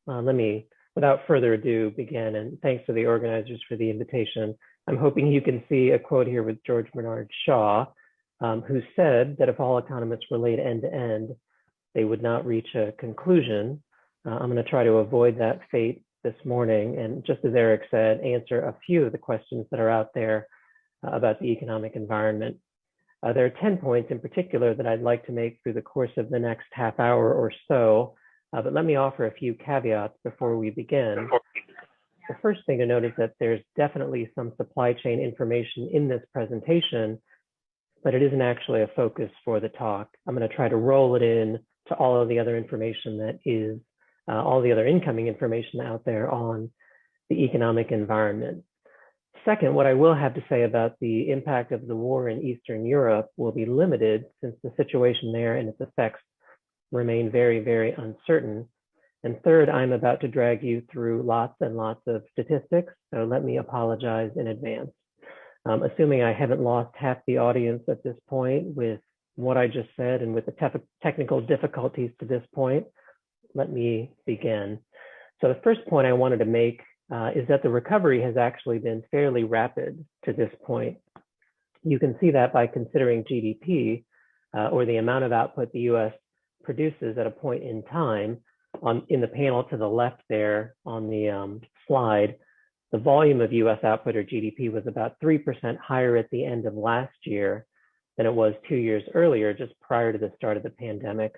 Let me, without further ado, begin, and thanks to the organizers for the invitation. I'm hoping you can see a quote here with George Bernard Shaw, who said that if all economists were laid end to end, they would not reach a conclusion. I'm going to try to avoid that fate this morning, and just as Eric said, answer a few of the questions that are out there about the economic environment. There are 10 points in particular that I'd like to make through the course of the next half hour or so, but let me offer a few caveats before we begin. The first thing to note is that there's definitely some supply chain information in this presentation, but it isn't actually a focus for the talk. I'm going to try to roll it in to all of the other information that is, all the other incoming information out there on the economic environment. Second, what I will have to say about the impact of the war in Eastern Europe will be limited since the situation there and its effects remain very, very uncertain. And third, I'm about to drag you through lots and lots of statistics, so let me apologize in advance. Assuming I haven't lost half the audience at this point with what I just said and with the technical difficulties to this point, let me begin. So the first point I wanted to make is that the recovery has actually been fairly rapid to this point. You can see that by considering GDP, or the amount of output the US produces at a point in time. In the panel to the left there on the slide, the volume of US output, or GDP, was about 3% higher at the end of last year than it was 2 years earlier, just prior to the start of the pandemic.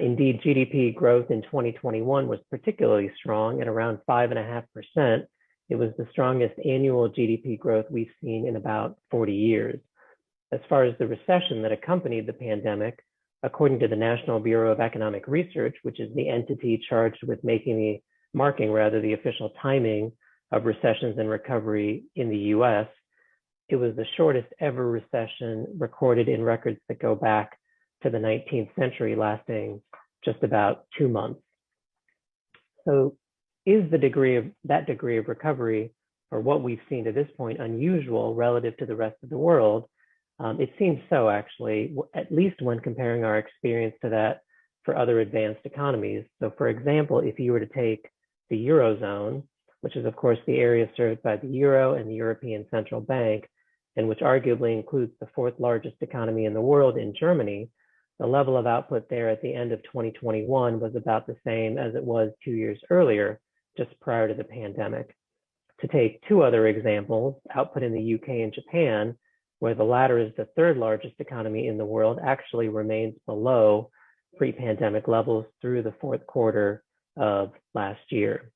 Indeed, GDP growth in 2021 was particularly strong at around 5.5%. It was the strongest annual GDP growth we've seen in about 40 years. As far as the recession that accompanied the pandemic, according to the National Bureau of Economic Research, which is the entity charged with marking the official timing of recessions and recovery in the US, it was the shortest ever recession recorded in records that go back to the 19th century, lasting just about 2 months. So is that degree of recovery, or what we've seen to this point, unusual relative to the rest of the world? It seems so, actually, at least when comparing our experience to that for other advanced economies. So for example, if you were to take the Eurozone, which is of course the area served by the Euro and the European Central Bank, and which arguably includes the fourth largest economy in the world in Germany, the level of output there at the end of 2021 was about the same as it was 2 years earlier, just prior to the pandemic. To take two other examples, output in the UK and Japan, where the latter is the third largest economy in the world, actually remains below pre-pandemic levels through the fourth quarter of last year.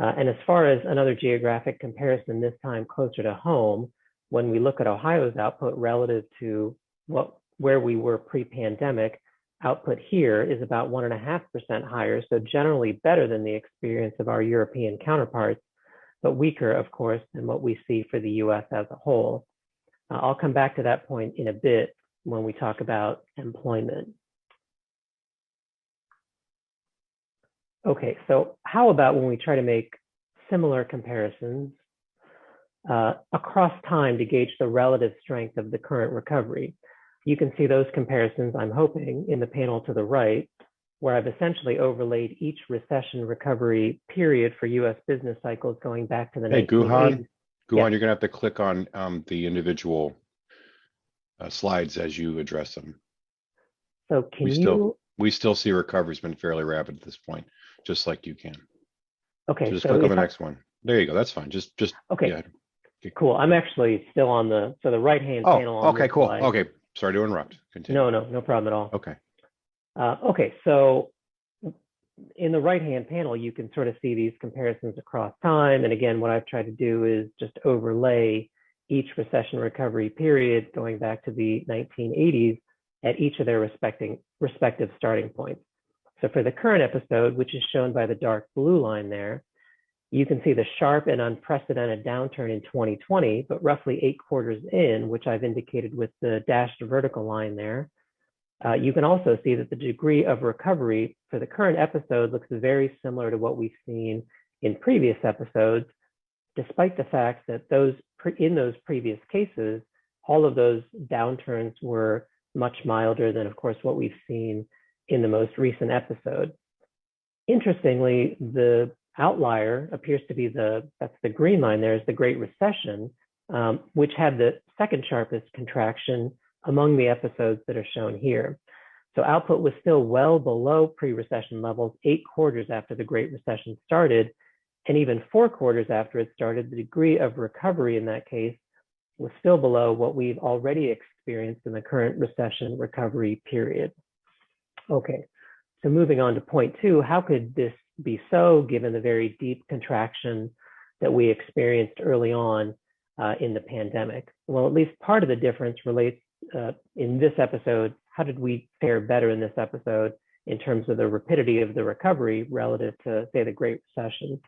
And as far as another geographic comparison, this time closer to home, when we look at Ohio's output relative to where we were pre-pandemic, output here is about 1.5% higher, so generally better than the experience of our European counterparts, but weaker, of course, than what we see for the US as a whole. I'll come back to that point in a bit when we talk about employment. Okay, so how about when we try to make similar comparisons across time to gauge the relative strength of the current recovery? You can see those comparisons, I'm hoping, in the panel to the right, where I've essentially overlaid each recession recovery period for US business cycles going back to the 1980s. Guhan, Yeah. you're going to have to click on the individual slides as you address them. So we still see recovery's been fairly rapid at this point, just like you can. Okay, so just click on the next one. There you go. That's fine. Just okay. Yeah. Cool. I'm actually still on the right-hand panel. On okay, cool. slide. Okay, sorry to interrupt. Continue. No problem at all. Okay. Okay, so in the right-hand panel, you can sort of see these comparisons across time. And again, what I've tried to do is just overlay each recession recovery period going back to the 1980s at each of their respective starting points. So for the current episode, which is shown by the dark blue line there, you can see the sharp and unprecedented downturn in 2020, but roughly 8 quarters in, which I've indicated with the dashed vertical line there. You can also see that the degree of recovery for the current episode looks very similar to what we've seen in previous episodes, despite the fact that in those previous cases, all of those downturns were much milder than, of course, what we've seen in the most recent episode. Interestingly, the outlier appears to be that's the green line there, is the Great Recession, which had the second sharpest contraction among the episodes that are shown here. So output was still well below pre-recession levels 8 quarters after the Great Recession started, and even 4 quarters after it started. The degree of recovery in that case was still below what we've already experienced in the current recession recovery period. Okay, so moving on to point 2, how could this be so given the very deep contraction that we experienced early on in the pandemic? Well, at least part of the difference relates in this episode. How did we fare better in this episode in terms of the rapidity of the recovery relative to, say, the Great Recession?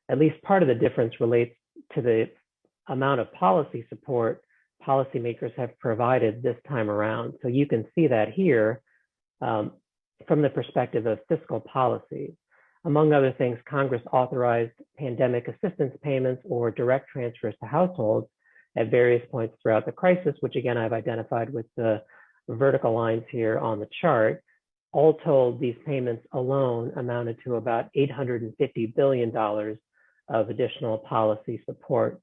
At least part of the difference relates to the amount of policy support policymakers have provided this time around. So you can see that here from the perspective of fiscal policy. Among other things, Congress authorized pandemic assistance payments or direct transfers to households at various points throughout the crisis, which again, I've identified with the vertical lines here on the chart. All told, these payments alone amounted to about $850 billion of additional policy support.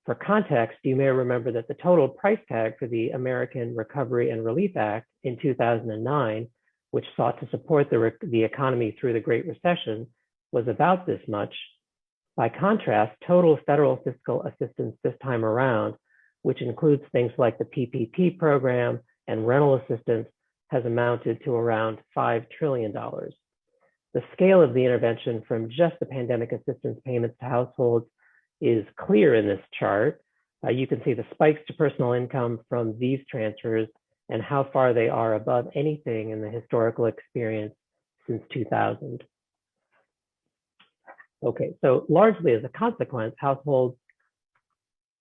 For context, you may remember that the total price tag for the American Recovery and Relief Act in 2009, which sought to support the economy through the Great Recession, was about this much. By contrast, total federal fiscal assistance this time around, which includes things like the PPP program and rental assistance, has amounted to around $5 trillion. The scale of the intervention from just the pandemic assistance payments to households is clear in this chart. You can see the spikes to personal income from these transfers and how far they are above anything in the historical experience since 2000. Okay, so largely as a consequence, households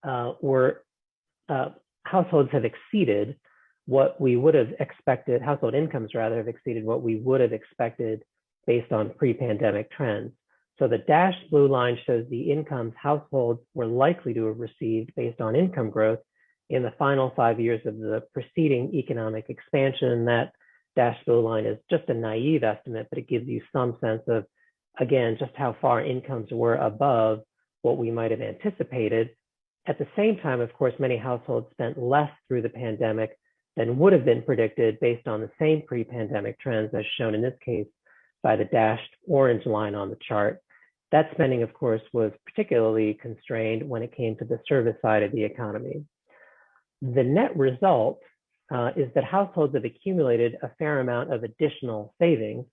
have exceeded what we would have expected. Household incomes rather have exceeded what we would have expected based on pre-pandemic trends. So the dashed blue line shows the incomes households were likely to have received based on income growth in the final 5 years of the preceding economic expansion. That dashed blue line is just a naive estimate, but it gives you some sense of, again, just how far incomes were above what we might have anticipated. At the same time, of course, many households spent less through the pandemic than would have been predicted based on the same pre-pandemic trends, as shown in this case by the dashed orange line on the chart. That spending, of course, was particularly constrained when it came to the service side of the economy. The net result is that households have accumulated a fair amount of additional savings.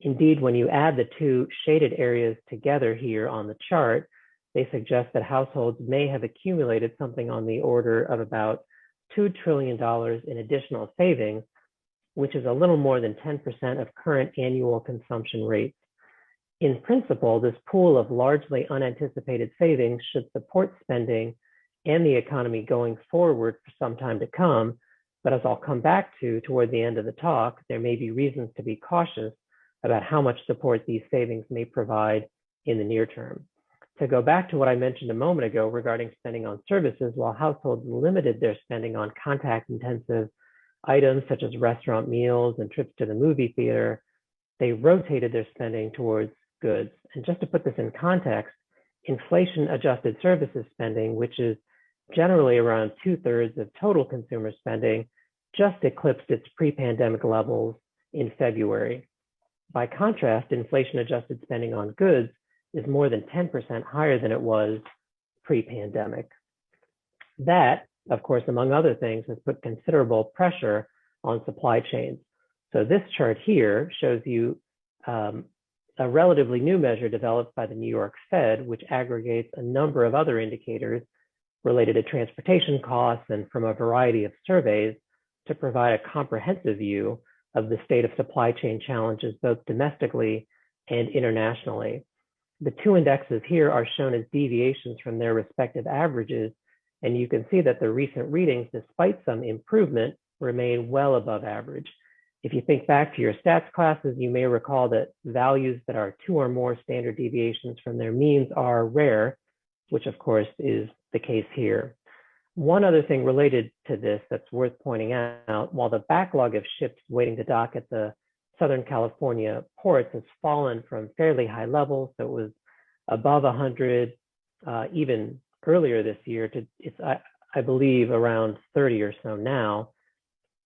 Indeed, when you add the two shaded areas together here on the chart, they suggest that households may have accumulated something on the order of about $2 trillion in additional savings, which is a little more than 10% of current annual consumption rates. In principle, this pool of largely unanticipated savings should support spending and the economy going forward for some time to come. But as I'll come back to toward the end of the talk, there may be reasons to be cautious about how much support these savings may provide in the near term. To go back to what I mentioned a moment ago regarding spending on services, while households limited their spending on contact-intensive items such as restaurant meals and trips to the movie theater, they rotated their spending towards goods. And just to put this in context, inflation-adjusted services spending, which is generally around 2/3 of total consumer spending, just eclipsed its pre-pandemic levels in February. By contrast, inflation-adjusted spending on goods is more than 10% higher than it was pre-pandemic. That, of course, among other things, has put considerable pressure on supply chains. So this chart here shows you a relatively new measure developed by the New York Fed, which aggregates a number of other indicators related to transportation costs and from a variety of surveys to provide a comprehensive view of the state of supply chain challenges, both domestically and internationally. The two indexes here are shown as deviations from their respective averages, and you can see that the recent readings, despite some improvement, remain well above average. If you think back to your stats classes, you may recall that values that are 2 or more standard deviations from their means are rare, which of course is the case here. One other thing related to this that's worth pointing out, while the backlog of ships waiting to dock at the Southern California ports has fallen from fairly high levels. So it was above 100 even earlier this year to I believe around 30 or so now.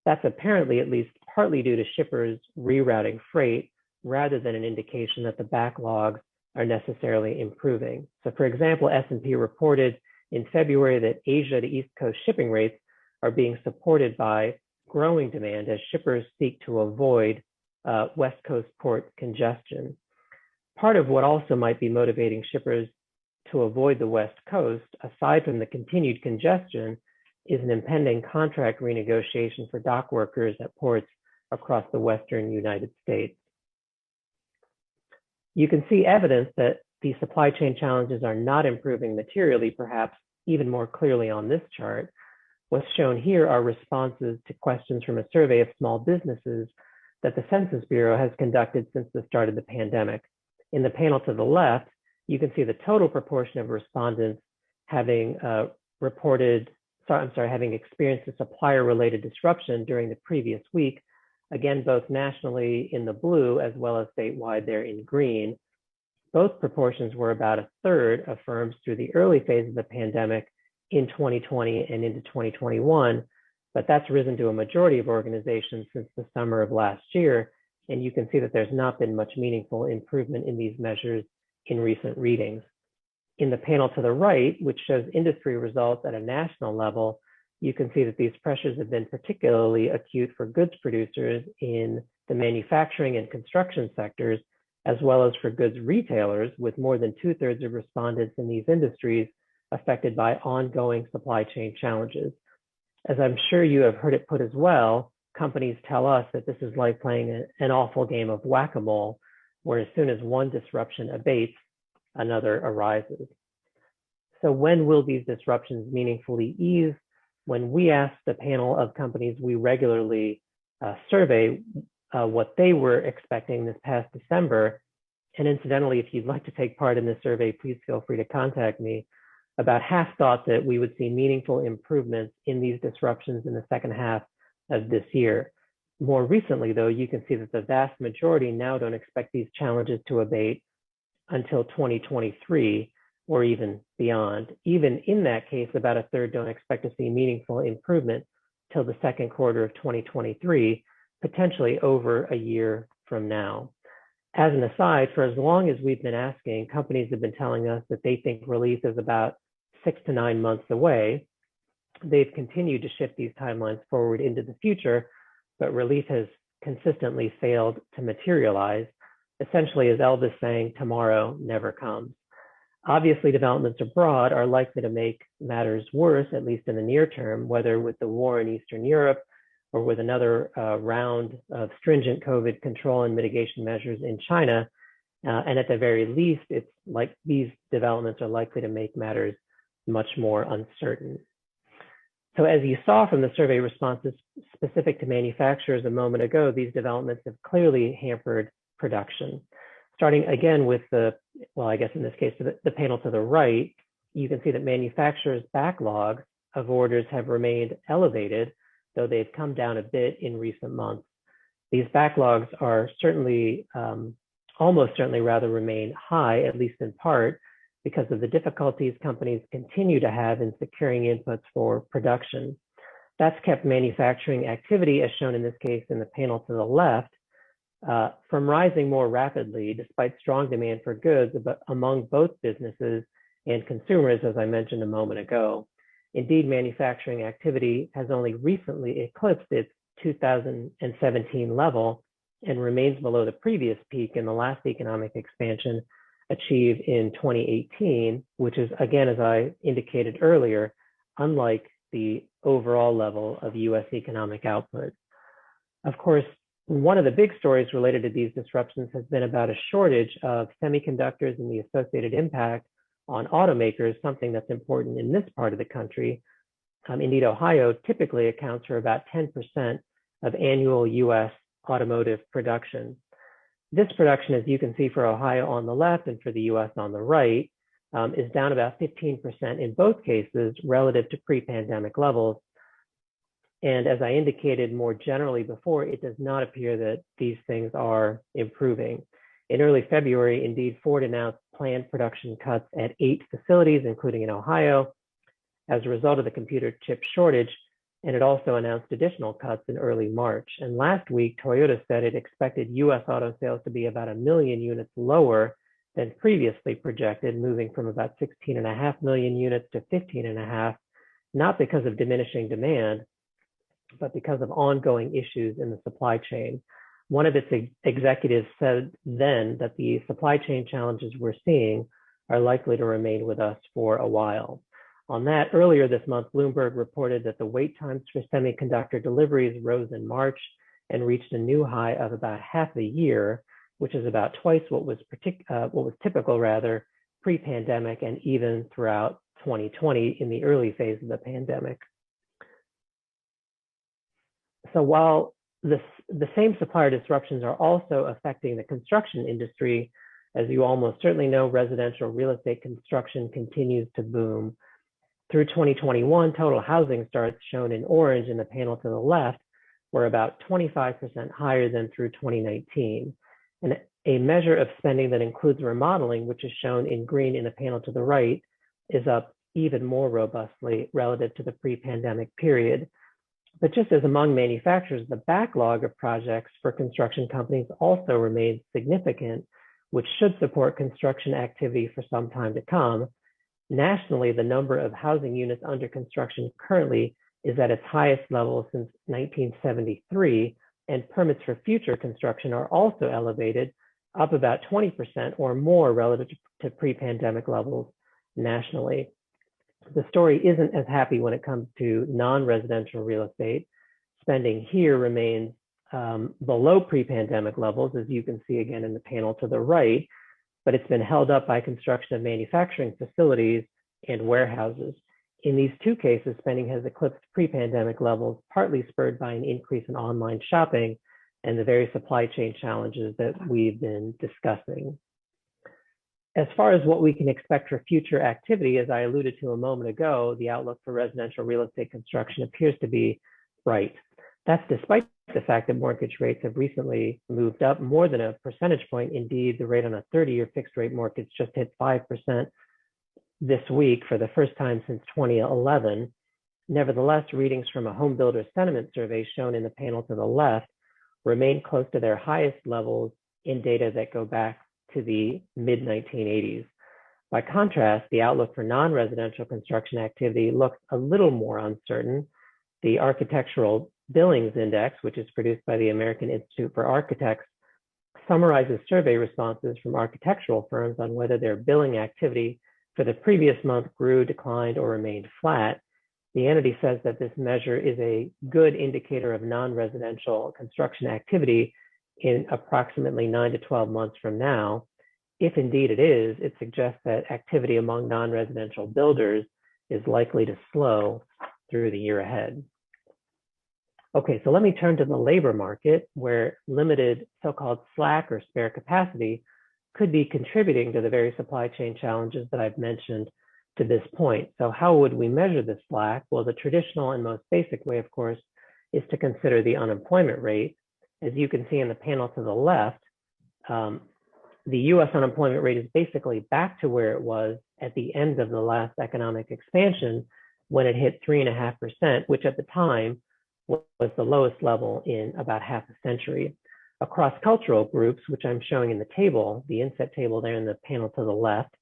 That's apparently at least partly due to shippers rerouting freight rather than an indication that the backlogs are necessarily improving. So for example, S&P reported in February that Asia to East Coast shipping rates are being supported by growing demand as shippers seek to avoid West Coast port congestion. Part of what also might be motivating shippers to avoid the West Coast, aside from the continued congestion, is an impending contract renegotiation for dock workers at ports across the Western United States. You can see evidence that the supply chain challenges are not improving materially, perhaps even more clearly on this chart. What's shown here are responses to questions from a survey of small businesses that the Census Bureau has conducted since the start of the pandemic. In the panel to the left, you can see the total proportion of respondents having having experienced a supplier-related disruption during the previous week, again, both nationally in the blue as well as statewide there in green. Both proportions were about a third of firms through the early phase of the pandemic in 2020 and into 2021, but that's risen to a majority of organizations since the summer of last year. And you can see that there's not been much meaningful improvement in these measures in recent readings. In the panel to the right, which shows industry results at a national level, you can see that these pressures have been particularly acute for goods producers in the manufacturing and construction sectors, as well as for goods retailers, with more than 2/3 of respondents in these industries affected by ongoing supply chain challenges. As I'm sure you have heard it put as well, companies tell us that this is like playing an awful game of whack-a-mole, where as soon as one disruption abates, another arises. So when will these disruptions meaningfully ease? When we ask the panel of companies we regularly survey what they were expecting this past December, and incidentally, if you'd like to take part in this survey, please feel free to contact me, about half thought that we would see meaningful improvements in these disruptions in the second half of this year. More recently, though, you can see that the vast majority now don't expect these challenges to abate until 2023 or even beyond. Even in that case, about a third don't expect to see meaningful improvement till the second quarter of 2023, potentially over a year from now. As an aside, for as long as we've been asking, companies have been telling us that they think relief is about 6 to 9 months away. They've continued to shift these timelines forward into the future, but relief has consistently failed to materialize. Essentially, as Elvis sang, tomorrow never comes. Obviously, developments abroad are likely to make matters worse, at least in the near term, whether with the war in Eastern Europe or with another round of stringent COVID control and mitigation measures in China. And at the very least, it's like these developments are likely to make matters much more uncertain. So as you saw from the survey responses specific to manufacturers a moment ago, these developments have clearly hampered production. Starting again with I guess in this case, the panel to the right, you can see that manufacturers' backlog of orders have remained elevated, though they've come down a bit in recent months. These backlogs are certainly, almost certainly rather remain high, at least in part, because of the difficulties companies continue to have in securing inputs for production. That's kept manufacturing activity, as shown in this case in the panel to the left, from rising more rapidly despite strong demand for goods among both businesses and consumers, as I mentioned a moment ago. Indeed, manufacturing activity has only recently eclipsed its 2017 level and remains below the previous peak in the last economic expansion achieved in 2018, which is, again, as I indicated earlier, unlike the overall level of US economic output. Of course, one of the big stories related to these disruptions has been about a shortage of semiconductors and the associated impact on automakers, something that's important in this part of the country. Indeed, Ohio typically accounts for about 10% of annual US automotive production. This production, as you can see for Ohio on the left and for the US on the right, is down about 15% in both cases relative to pre-pandemic levels. And as I indicated more generally before, it does not appear that these things are improving. In early February, indeed, Ford announced planned production cuts at 8 facilities, including in Ohio, as a result of the computer chip shortage, and it also announced additional cuts in early March. And last week, Toyota said it expected US auto sales to be about 1 million units lower than previously projected, moving from about 16.5 million units to 15.5, not because of diminishing demand, but because of ongoing issues in the supply chain. One of its executives said then that the supply chain challenges we're seeing are likely to remain with us for a while. On that, earlier this month, Bloomberg reported that the wait times for semiconductor deliveries rose in March and reached a new high of about half a year, which is about twice what was typical pre-pandemic and even throughout 2020 in the early phase of the pandemic. So while the same supplier disruptions are also affecting the construction industry, as you almost certainly know, residential real estate construction continues to boom. Through 2021, total housing starts, shown in orange in the panel to the left, were about 25% higher than through 2019. And a measure of spending that includes remodeling, which is shown in green in the panel to the right, is up even more robustly relative to the pre-pandemic period. But just as among manufacturers, the backlog of projects for construction companies also remains significant, which should support construction activity for some time to come. Nationally, the number of housing units under construction currently is at its highest level since 1973, and permits for future construction are also elevated, up about 20% or more relative to pre-pandemic levels nationally. The story isn't as happy when it comes to non-residential real estate. Spending here remains below pre-pandemic levels, as you can see again in the panel to the right, but it's been held up by construction of manufacturing facilities and warehouses. In these two cases, spending has eclipsed pre-pandemic levels, partly spurred by an increase in online shopping and the various supply chain challenges that we've been discussing. As far as what we can expect for future activity, as I alluded to a moment ago, the outlook for residential real estate construction appears to be bright. That's despite the fact that mortgage rates have recently moved up more than a percentage point. Indeed, the rate on a 30-year fixed rate mortgage just hit 5% this week for the first time since 2011. Nevertheless, readings from a home builder sentiment survey shown in the panel to the left remain close to their highest levels in data that go back to the mid-1980s. By contrast, the outlook for non-residential construction activity looks a little more uncertain. The Architectural Billings Index, which is produced by the American Institute for Architects, summarizes survey responses from architectural firms on whether their billing activity for the previous month grew, declined, or remained flat. The entity says that this measure is a good indicator of non-residential construction activity in approximately 9 to 12 months from now. If indeed it is, it suggests that activity among non-residential builders is likely to slow through the year ahead. Okay, so let me turn to the labor market, where limited so-called slack or spare capacity could be contributing to the very supply chain challenges that I've mentioned to this point. So how would we measure the slack? Well, the traditional and most basic way, of course, is to consider the unemployment rate. As you can see in the panel to the left, the US unemployment rate is basically back to where it was at the end of the last economic expansion, when it hit 3.5%, which at the time was the lowest level in about half a century. Across cultural groups, which I'm showing in the table, the inset table there in the panel to the left,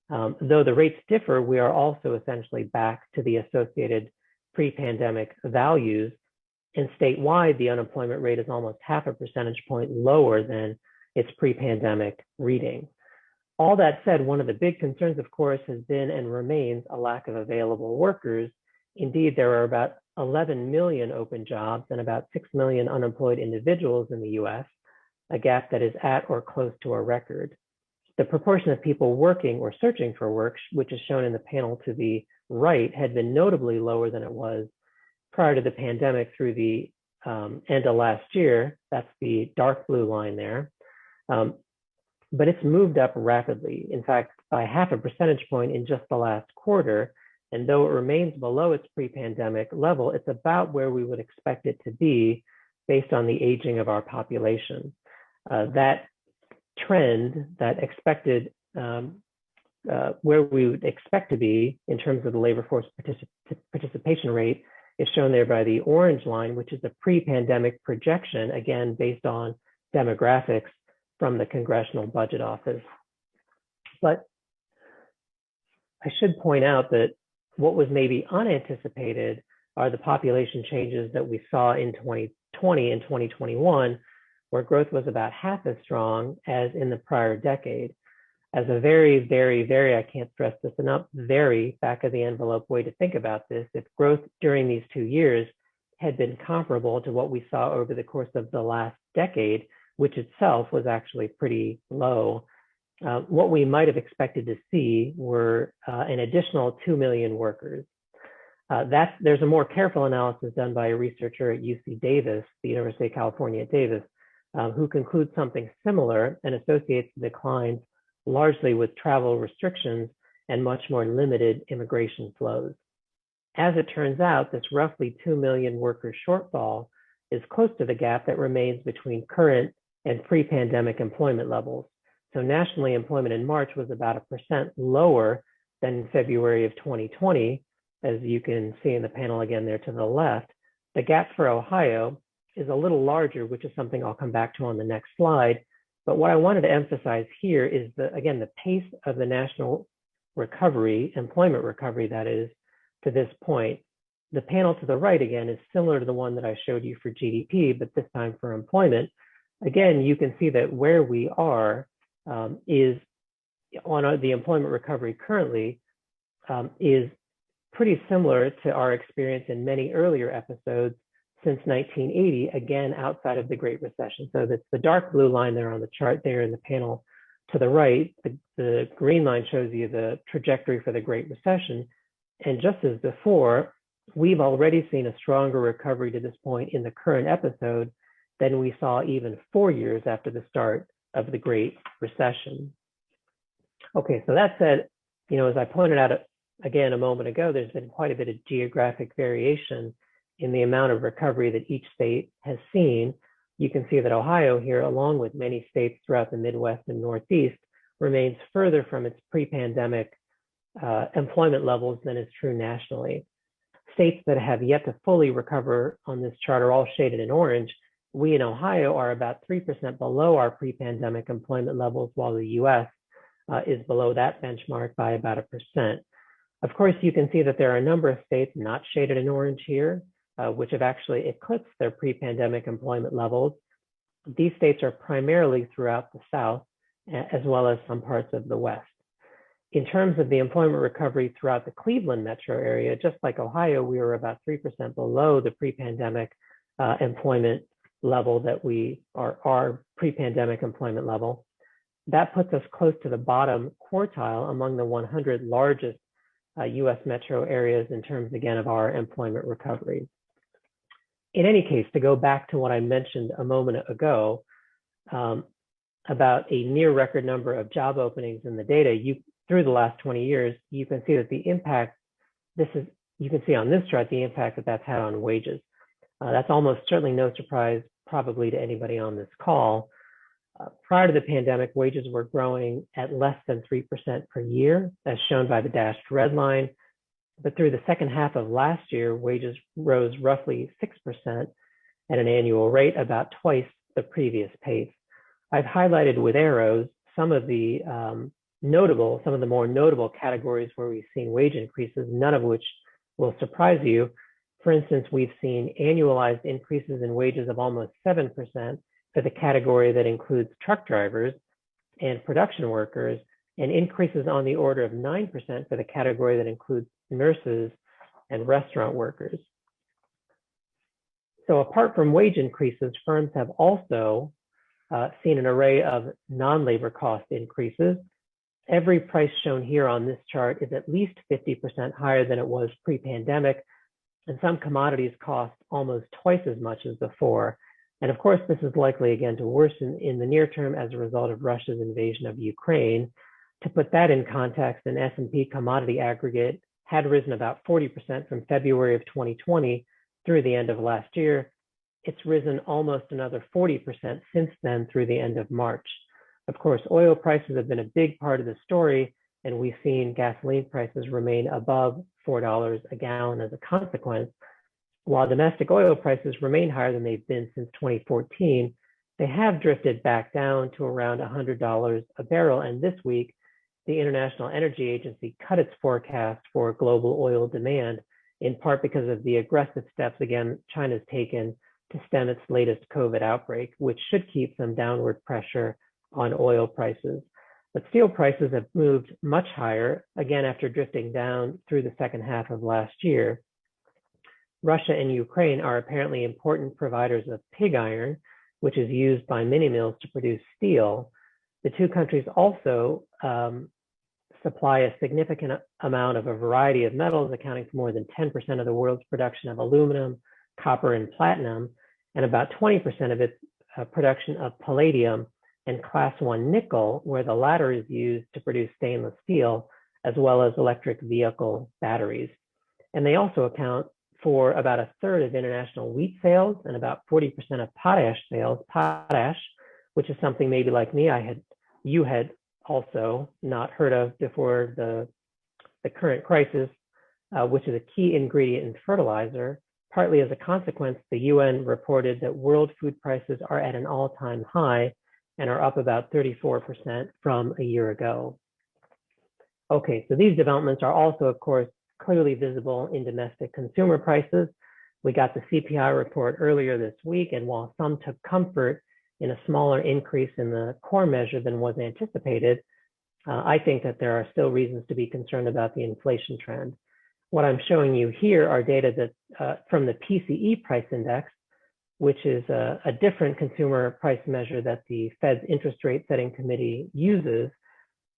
though the rates differ, we are also essentially back to the associated pre-pandemic values. And statewide, the unemployment rate is almost half a percentage point lower than its pre-pandemic reading. All that said, one of the big concerns, of course, has been and remains a lack of available workers. Indeed, there are about 11 million open jobs and about 6 million unemployed individuals in the US, a gap that is at or close to a record. The proportion of people working or searching for work, which is shown in the panel to the right, had been notably lower than it was prior to the pandemic through the end of last year. That's the dark blue line there. But it's moved up rapidly. In fact, by half a percentage point in just the last quarter. And though it remains below its pre-pandemic level, it's about where we would expect it to be based on the aging of our population. That trend, that expected, where we would expect to be in terms of the labor force participation rate is shown there by the orange line, which is a pre-pandemic projection, again, based on demographics from the Congressional Budget Office. But I should point out that what was maybe unanticipated are the population changes that we saw in 2020 and 2021, where growth was about half as strong as in the prior decade. As a very, very, very, I can't stress this enough, very back of the envelope way to think about this, if growth during these 2 years had been comparable to what we saw over the course of the last decade, which itself was actually pretty low, what we might have expected to see were an additional 2 million workers. There's a more careful analysis done by a researcher at UC Davis, the University of California at Davis, who concludes something similar and associates the declines largely with travel restrictions and much more limited immigration flows. As it turns out, this roughly 2 million worker shortfall is close to the gap that remains between current and pre-pandemic employment levels. So nationally, employment in March was about 1% lower than in February of 2020, as you can see in the panel again there to the left. The gap for Ohio is a little larger, which is something I'll come back to on the next slide. But what I wanted to emphasize here is again, the pace of the national recovery, employment recovery that is, to this point. The panel to the right again is similar to the one that I showed you for GDP, but this time for employment. Again, you can see that where we are is on the employment recovery currently is pretty similar to our experience in many earlier episodes since 1980, again, outside of the Great Recession. So that's the dark blue line there on the chart there in the panel to the right. The green line shows you the trajectory for the Great Recession. And just as before, we've already seen a stronger recovery to this point in the current episode than we saw even 4 years after the start of the Great Recession. Okay, so that said, as I pointed out again a moment ago, there's been quite a bit of geographic variation in the amount of recovery that each state has seen. You can see that Ohio here, along with many states throughout the Midwest and Northeast, remains further from its pre-pandemic employment levels than is true nationally. States that have yet to fully recover on this chart are all shaded in orange. We in Ohio are about 3% below our pre-pandemic employment levels, while the US is below that benchmark by about 1%. Of course, you can see that there are a number of states not shaded in orange here, which have actually eclipsed their pre-pandemic employment levels. These states are primarily throughout the South, as well as some parts of the West. In terms of the employment recovery throughout the Cleveland metro area, just like Ohio, we were about 3% below the pre-pandemic employment level that we are our pre-pandemic employment level. That puts us close to the bottom quartile among the 100 largest US metro areas in terms, again, of our employment recovery. In any case, to go back to what I mentioned a moment ago about a near record number of job openings in the data, through the last 20 years, you can see that the impact, you can see on this chart the impact that that's had on wages. That's almost certainly no surprise probably to anybody on this call. Prior to the pandemic, wages were growing at less than 3% per year, as shown by the dashed red line. But through the second half of last year, wages rose roughly 6% at an annual rate, about twice the previous pace. I've highlighted with arrows some of the more notable categories where we've seen wage increases, none of which will surprise you. For instance, we've seen annualized increases in wages of almost 7% for the category that includes truck drivers and production workers, and increases on the order of 9% for the category that includes nurses and restaurant workers. So apart from wage increases, firms have also seen an array of non-labor cost increases. Every price shown here on this chart is at least 50% higher than it was pre-pandemic, and some commodities cost almost twice as much as before. And of course, this is likely again to worsen in the near term as a result of Russia's invasion of Ukraine. To put that in context, an S&P commodity aggregate had risen about 40% from February of 2020 through the end of last year. It's risen almost another 40% since then through the end of March. Of course, oil prices have been a big part of the story, and we've seen gasoline prices remain above $4 a gallon as a consequence. While domestic oil prices remain higher than they've been since 2014, they have drifted back down to around $100 a barrel. And this week, the International Energy Agency cut its forecast for global oil demand, in part because of the aggressive steps, again, China's taken to stem its latest COVID outbreak, which should keep some downward pressure on oil prices. But steel prices have moved much higher, again, after drifting down through the second half of last year. Russia and Ukraine are apparently important providers of pig iron, which is used by mini mills to produce steel. The two countries also supply a significant amount of a variety of metals, accounting for more than 10% of the world's production of aluminum, copper, and platinum, and about 20% of its production of palladium and class 1 nickel, where the latter is used to produce stainless steel, as well as electric vehicle batteries. And they also account for about a third of international wheat sales and about 40% of potash sales. Potash, which is something maybe like me, you had also not heard of before the current crisis, which is a key ingredient in fertilizer. Partly as a consequence, the UN reported that world food prices are at an all-time high and are up about 34% from a year ago. Okay, so these developments are also, of course, clearly visible in domestic consumer prices. We got the CPI report earlier this week, and while some took comfort in a smaller increase in the core measure than was anticipated, I think that there are still reasons to be concerned about the inflation trend. What I'm showing you here are data that from the PCE price index, which is a different consumer price measure that the Fed's interest rate setting committee uses.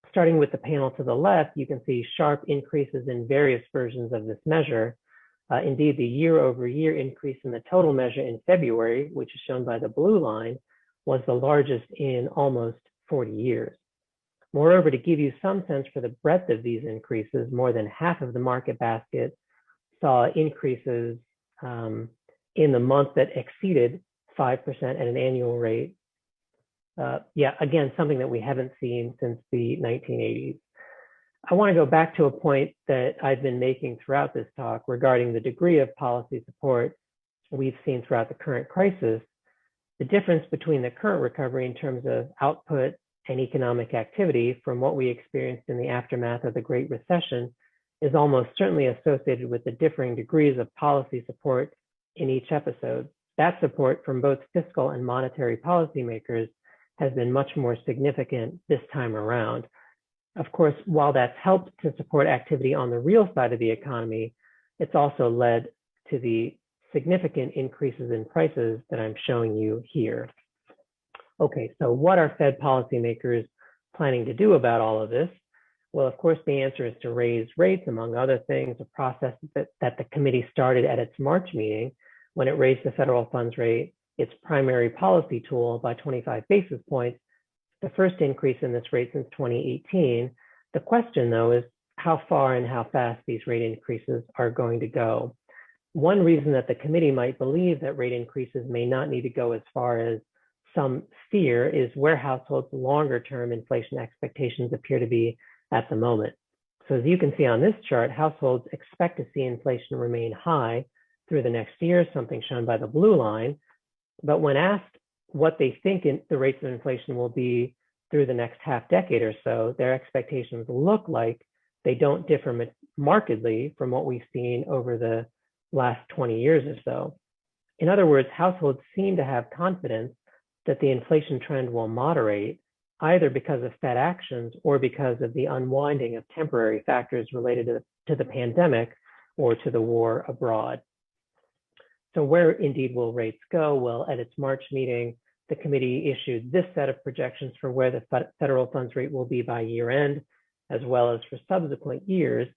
Starting with the panel to the left, you can see sharp increases in various versions of this measure. Indeed, the year-over-year increase in the total measure in February, which is shown by the blue line, was the largest in almost 40 years. Moreover, to give you some sense for the breadth of these increases, more than half of the market basket saw increases in the month that exceeded 5% at an annual rate. Yeah, again, something that we haven't seen since the 1980s. I want to go back to a point that I've been making throughout this talk regarding the degree of policy support we've seen throughout the current crisis. The difference between the current recovery in terms of output and economic activity from what we experienced in the aftermath of the Great Recession is almost certainly associated with the differing degrees of policy support in each episode. That support from both fiscal and monetary policymakers has been much more significant this time around. Of course, while that's helped to support activity on the real side of the economy, it's also led to the significant increases in prices that I'm showing you here. Okay, so what are Fed policymakers planning to do about all of this? Well, of course, the answer is to raise rates, among other things, a process that the committee started at its March meeting when it raised the federal funds rate, its primary policy tool, by 25 basis points, the first increase in this rate since 2018. The question, though, is how far and how fast these rate increases are going to go. One reason that the committee might believe that rate increases may not need to go as far as some fear is where households' longer-term inflation expectations appear to be at the moment. So as you can see on this chart, households expect to see inflation remain high through the next year, something shown by the blue line. But when asked what they think the rates of inflation will be through the next half decade or so, their expectations look like they don't differ markedly from what we've seen over the last 20 years or so. In other words, households seem to have confidence that the inflation trend will moderate, either because of Fed actions or because of the unwinding of temporary factors related to the pandemic or to the war abroad. So where indeed will rates go? Well, at its March meeting, the committee issued this set of projections for where the federal funds rate will be by year end, as well as for subsequent years.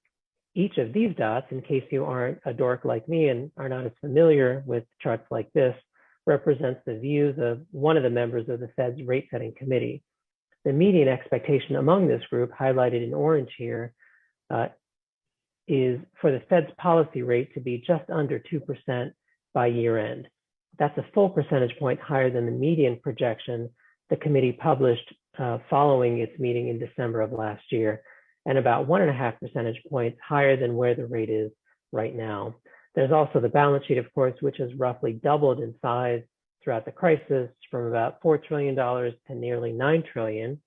Each of these dots, in case you aren't a dork like me and are not as familiar with charts like this, represents the views of one of the members of the Fed's rate setting committee. The median expectation among this group, highlighted in orange here, is for the Fed's policy rate to be just under 2% by year end. That's a full percentage point higher than the median projection the committee published following its meeting in December of last year, and about 1.5 percentage points higher than where the rate is right now. There's also the balance sheet, of course, which has roughly doubled in size throughout the crisis from about $4 trillion to nearly $9 trillion.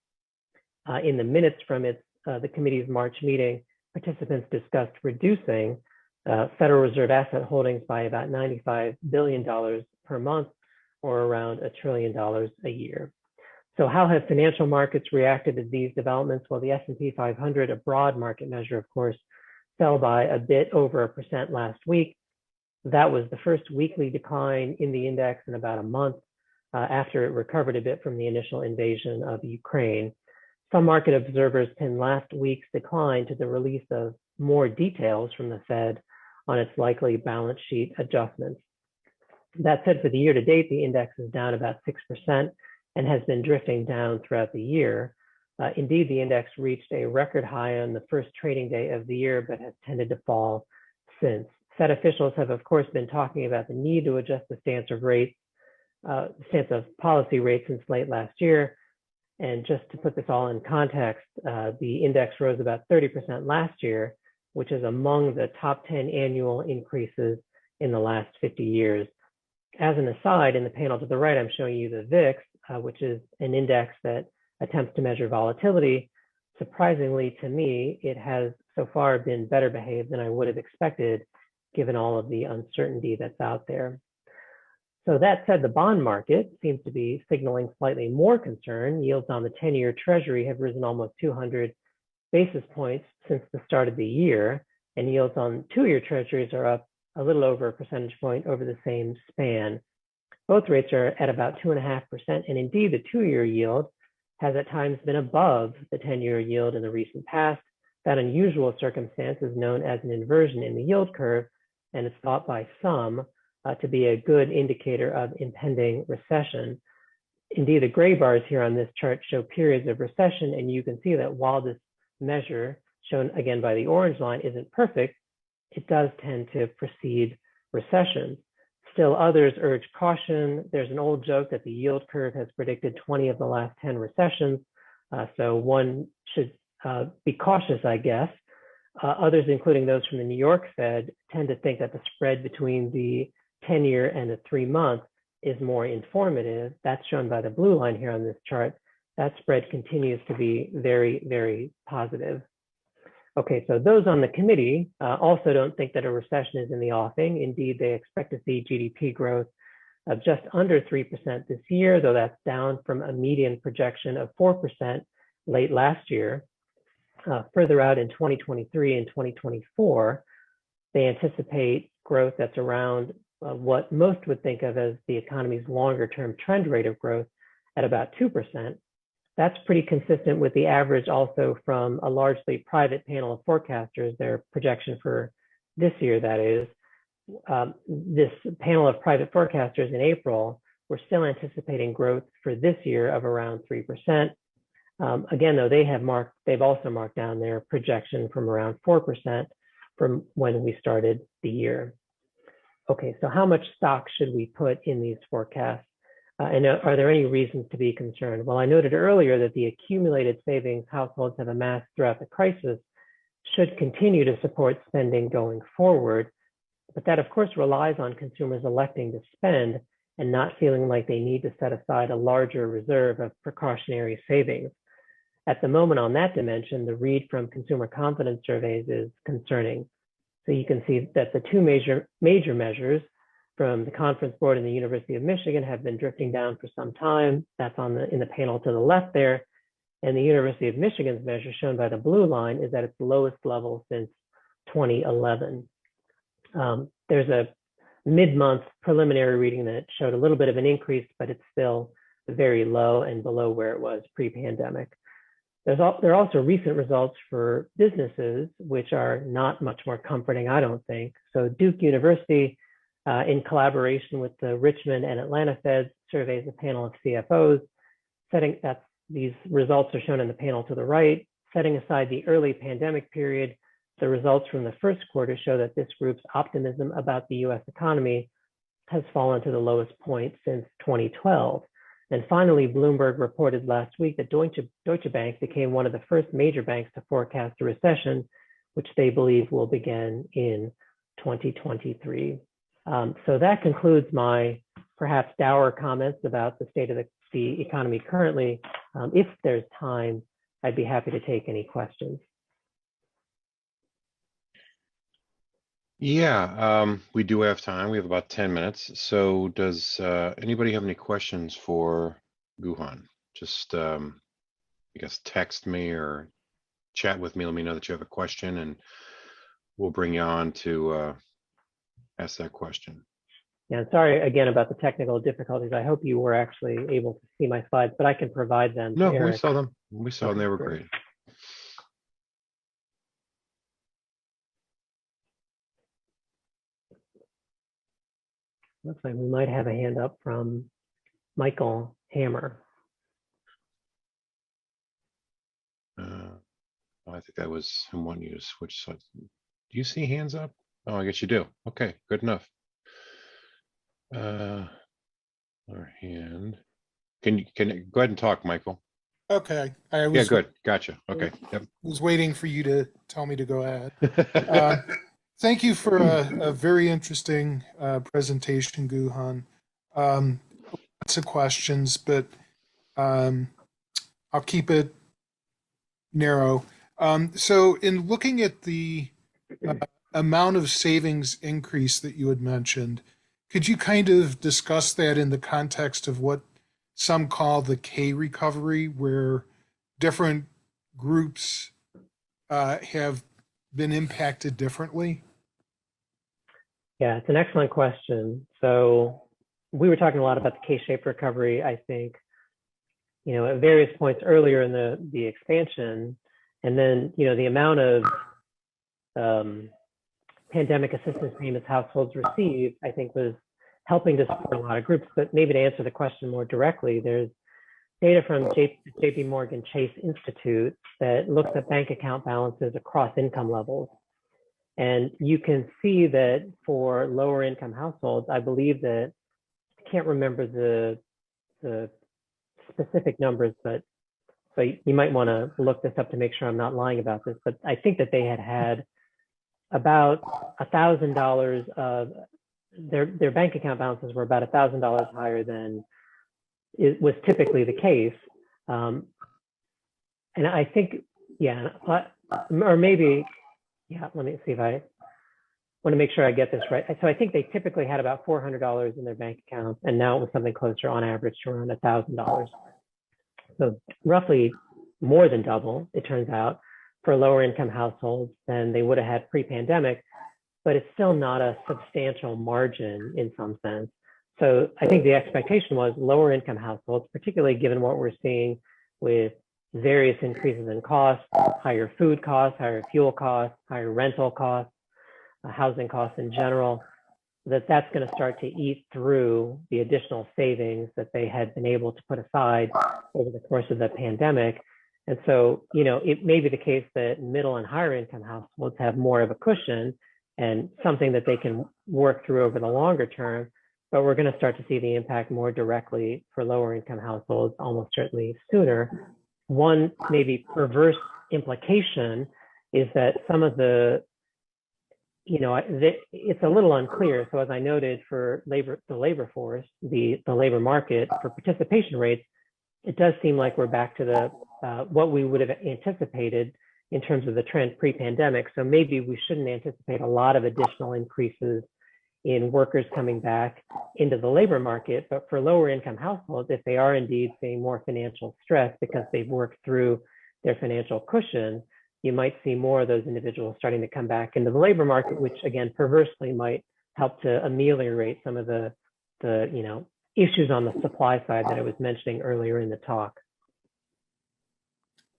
In the minutes from the committee's March meeting, participants discussed reducing Federal Reserve asset holdings by about $95 billion per month, or around $1 trillion a year. So how have financial markets reacted to these developments? Well, the S&P 500, a broad market measure, of course, fell by a bit over 1% last week. That was the first weekly decline in the index in about a month after it recovered a bit from the initial invasion of Ukraine. Some market observers pin last week's decline to the release of more details from the Fed on its likely balance sheet adjustments. That said, for the year to date, the index is down about 6% and has been drifting down throughout the year. Indeed, the index reached a record high on the first trading day of the year, but has tended to fall since. Fed officials have, of course, been talking about the need to adjust the stance of policy rates since late last year. And just to put this all in context, the index rose about 30% last year, which is among the top 10 annual increases in the last 50 years. As an aside, in the panel to the right, I'm showing you the VIX, which is an index that attempts to measure volatility. Surprisingly to me, it has so far been better behaved than I would have expected, given all of the uncertainty that's out there. So that said, the bond market seems to be signaling slightly more concern. Yields on the 10-year Treasury have risen almost 200 basis points since the start of the year, and yields on 2-year Treasuries are up a little over a percentage point over the same span. Both rates are at about 2.5%, and indeed the 2-year yield has at times been above the 10-year yield in the recent past. That unusual circumstance is known as an inversion in the yield curve, and it's thought by some to be a good indicator of impending recession. Indeed, the gray bars here on this chart show periods of recession, and you can see that while this measure, shown again by the orange line, isn't perfect, it does tend to precede recession. Still, others urge caution. There's an old joke that the yield curve has predicted 20 of the last 10 recessions, so one should be cautious, I guess. Others, including those from the New York Fed, tend to think that the spread between the 10-year and the 3-month is more informative. That's shown by the blue line here on this chart. That spread continues to be very, very positive. Okay, so those on the committee also don't think that a recession is in the offing. Indeed, they expect to see GDP growth of just under 3% this year, though that's down from a median projection of 4% late last year. Further out in 2023 and 2024, they anticipate growth that's around what most would think of as the economy's longer-term trend rate of growth at about 2%. That's pretty consistent with the average also from a largely private panel of forecasters, their projection for this year, that is. This panel of private forecasters in April were still anticipating growth for this year of around 3%. Again, though, they've also marked down their projection from around 4% from when we started the year. Okay, so how much stock should we put in these forecasts? And are there any reasons to be concerned? Well, I noted earlier that the accumulated savings households have amassed throughout the crisis should continue to support spending going forward. But that, of course, relies on consumers electing to spend and not feeling like they need to set aside a larger reserve of precautionary savings. At the moment on that dimension, the read from consumer confidence surveys is concerning. So you can see that the two major measures from the Conference Board and the University of Michigan have been drifting down for some time. That's in the panel to the left there. And the University of Michigan's measure, shown by the blue line, is at its lowest level since 2011. There's a mid-month preliminary reading that showed a little bit of an increase, but it's still very low and below where it was pre-pandemic. There are also recent results for businesses, which are not much more comforting, I don't think. So Duke University, in collaboration with the Richmond and Atlanta Feds, surveys a panel of CFOs. These results are shown in the panel to the right. Setting aside the early pandemic period, The results from the first quarter show that this group's optimism about the US economy has fallen to the lowest point since 2012. And finally, Bloomberg reported last week that Deutsche Bank became one of the first major banks to forecast a recession, which they believe will begin in 2023. So that concludes my perhaps dour comments about the state of the economy currently. If there's time, I'd be happy to take any questions. Yeah, we do have time. We have about 10 minutes. So does anybody have any questions for Guhan? Just, I guess, text me or chat with me. Let me know that you have a question and we'll bring you on to ask that question. Yeah, sorry again about the technical difficulties. I hope you were actually able to see my slides, but I can provide them to No, Eric. we saw them. We saw them. They were great. Looks like we might have a hand up from Michael Hammer. I think that was him wanting you to switch sides. Do you see hands up? Oh, I guess you do. Okay, good enough. Our hand. Can you go ahead and talk, Michael? Okay. Yeah, good. Gotcha. Okay. Yep. Was waiting for you to tell me to go ahead. Thank you for a very interesting presentation, Guhan. Lots of questions, but I'll keep it narrow. So in looking at the amount of savings increase that you had mentioned, could you kind of discuss that in the context of what some call the K recovery, where different groups have been impacted differently? Yeah, it's an excellent question. So we were talking a lot about the K-shaped recovery, I think, at various points earlier in the expansion. And then, the amount of pandemic assistance payments households received, I think, was helping to support a lot of groups. But maybe to answer the question more directly, there's data from JP Morgan Chase Institute that looks at bank account balances across income levels. And you can see that for lower income households, I believe that, I can't remember the specific numbers, but so you might want to look this up to make sure I'm not lying about this, but I think that they had about $1,000 of their bank account balances were about $1,000 higher than it was typically the case. And I think, yeah, or maybe, yeah, let me see if I want to make sure I get this right. So I think they typically had about $400 in their bank accounts, and now it was something closer on average to around $1,000. So roughly more than double, it turns out, for lower income households than they would have had pre-pandemic, but it's still not a substantial margin in some sense. So I think the expectation was lower income households, particularly given what we're seeing with various increases in costs, higher food costs, higher fuel costs, higher rental costs, housing costs in general, that's going to start to eat through the additional savings that they had been able to put aside over the course of the pandemic. And so, it may be the case that middle and higher income households have more of a cushion and something that they can work through over the longer term, but we're going to start to see the impact more directly for lower income households almost certainly sooner. One maybe perverse implication is that some of the, it's a little unclear. So as I noted for the labor force, the labor market for participation rates, it does seem like we're back to the what we would have anticipated in terms of the trend pre-pandemic. So maybe we shouldn't anticipate a lot of additional increases in workers coming back into the labor market. But for lower income households, if they are indeed seeing more financial stress because they've worked through their financial cushion, you might see more of those individuals starting to come back into the labor market, which again, perversely might help to ameliorate some of the issues on the supply side that I was mentioning earlier in the talk.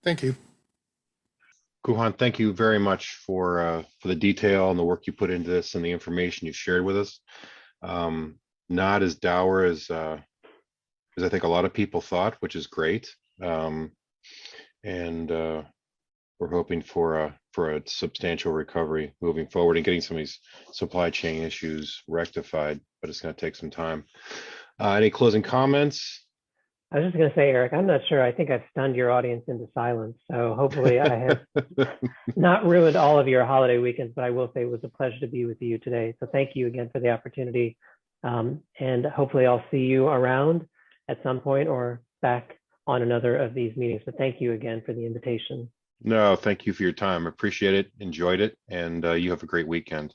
Thank you. Guhan, thank you very much for the detail and the work you put into this and the information you shared with us. Not as dour as I think a lot of people thought, which is great. we're hoping for a substantial recovery moving forward and getting some of these supply chain issues rectified, but it's going to take some time. Any closing comments? I was just going to say, Eric, I'm not sure. I think I've stunned your audience into silence. So hopefully I have not ruined all of your holiday weekends, but I will say it was a pleasure to be with you today. So thank you again for the opportunity. And hopefully I'll see you around at some point or back on another of these meetings. But thank you again for the invitation. No, thank you for your time. Appreciate it. Enjoyed it. And you have a great weekend.